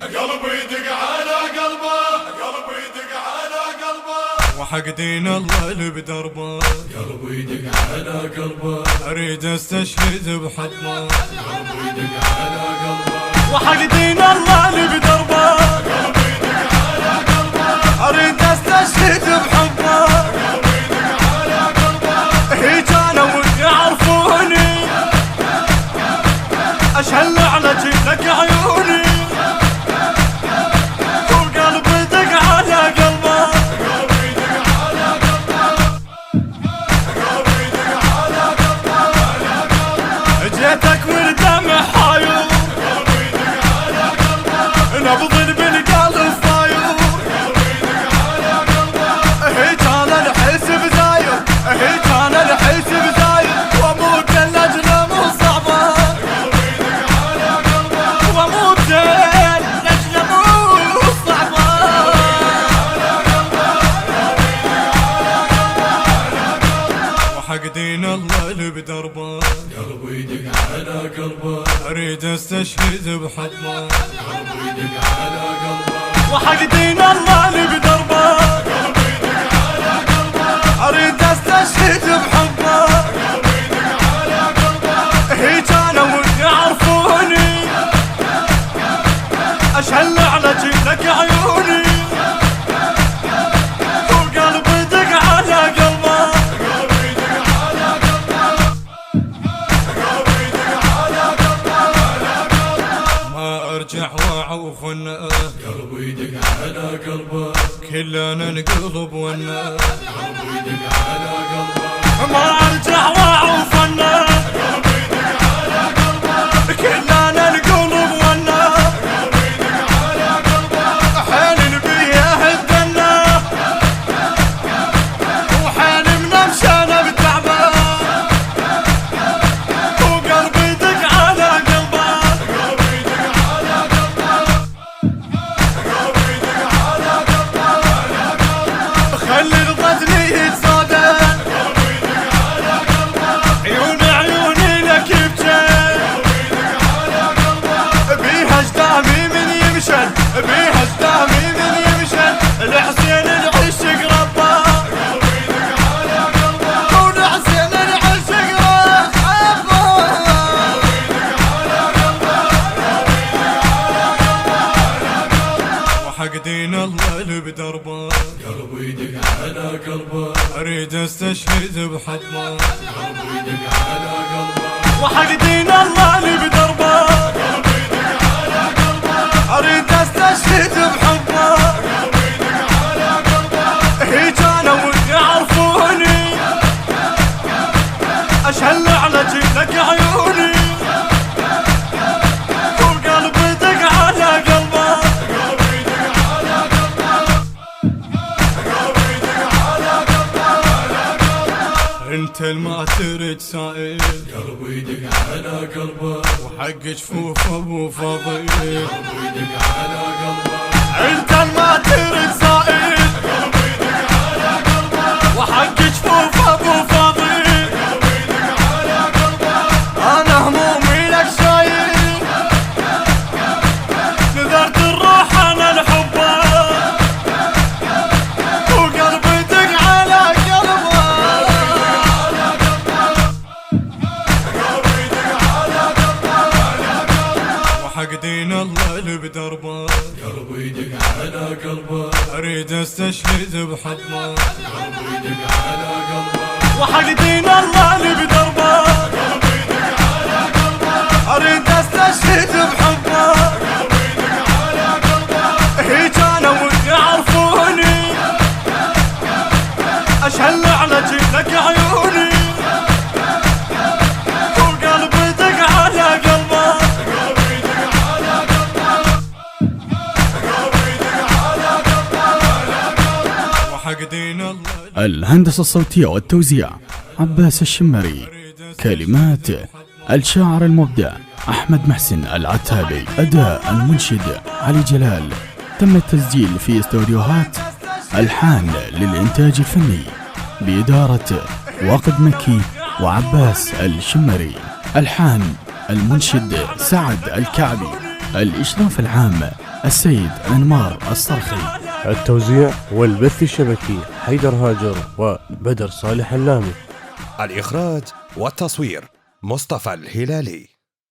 قلبي يدق على قلبه، قلبي يدق على قلبه، وحق دين الله اللي بدربه، قلبي يدق على قلبه، اريد استشهد بحضنه، قلبي يدق على قلبه، وحق دين الله اللي بدربه، قلبي يدق على قلبه، اريد استشهد بحبه، قلبي يدق على قلبه، هي كانوا يعرفوني اشهل على جيلك عيوني، وقلبي دق على قلبه، قلبي يدق على قلبه، قلبي يدق على قلبه، جيتك والدمع حاير، قلبي يدق على قلبه، نبض بالقلب فاير، قلبي يدق على قلبه، هي كان الحسب زاير، هي كان الحسب زاير، واموت اللجنة مو صعبة، قلبي يدق على قلبه، واموت اللجنة مو صعبة، وحق دين الله اللي بدربه، قلبي يدق على قلبه، اريد استشهد بحضنه، قلبي يدق على قلبه، وحق دين الله اللي بدربه، قلبي يدق على قلبه، اريد استشهد بحبه، قلبي يدق على قلبه، هي كانوا يعرفوني اشهل على جيلك عيوني، وقلبي دق على قلبه، قلبي يدق على قلبه، قلبي يدق على قلبه، ما ارجع واعوفنا، قلبي يدق على قلبه، كلنا نقلب ونا، قلبي يدق على قلبه، ما ارجع واعوفنا، قلبي يدق على قلبه، كلنا نقلب ونا، قلبي يدق على قلبه، حيل بيه الدنا، وحيل منمشانا بالتعبان، وقلبي دق على قلبه، قلبي يدق على قلبه، قلبي يدق على قلبه، خلي الغدر يتصادم، قلبي يدق على قلبه، عيوني لك بجيل، قلبي يدق على قلبه، بيها اجدامي من يمشل، بيها اجدامي من يمشل، الحسين العشق ربه، قلبي يدق على قلبه، والحسين العشق ربه، وحق دين الله اللي بدربه، قلبي يدق على قلبه، اريد استشهد بحضنه، قلبي يدق على قلبه، وحق دين الله اللي بدربه، قلبي يدق على قلبه، اريد استشهد بحبه، قلبي يدق على قلبه، هي كانوا يعرفوني اشهل على جيلك عيوني، وقلبي دق على قلبه، قلبي يدق على قلبه، قلبي يدق على قلبه، انت الما ترد سائل، قلبي يدق على قلبه، وحق جفوف ابو فضيل، قلبي يدق على قلبه، انت الما ترد سائل، قلبي يدق على قلبه، وحق جفوف ابو فضيل، قلبي يدق على قلبه، انا همومي لك شايل، نذرت الروح انا لحبه، وقلبي دق على قلبه، قلبي يدق على قلبه، وحق دين الله اللي بدربه، قلبي يدق على قلبه، اريد استشهد بحضنه، قلبي يدق على قلبه، وحق دين الله اللي بدربه، قلبي يدق على قلبه، اريد استشهد بحبه، قلبي يدق على قلبه، هي كانوا يعرفوني اشهل على جيلك عيوني، وقلبي دق على قلبه، قلبي يدق على قلبه، قلبي يدق على قلبه، وحق دين الله الهندسة الصوتية والتوزيع عباس الشمري. كلمات الشاعر المبدع أحمد محسن العتابي. أداء المنشد علي جلال. تم التسجيل في استوديوهات الحان للإنتاج الفني بإدارة واقد مكي وعباس الشمري. الحان المنشد سعد الكعبي. الإشراف العام السيد أنمار الصرخي. التوزيع والبث الشبكي حيدر هاجر وبدر صالح اللامي. الإخراج والتصوير مصطفى الهلالي.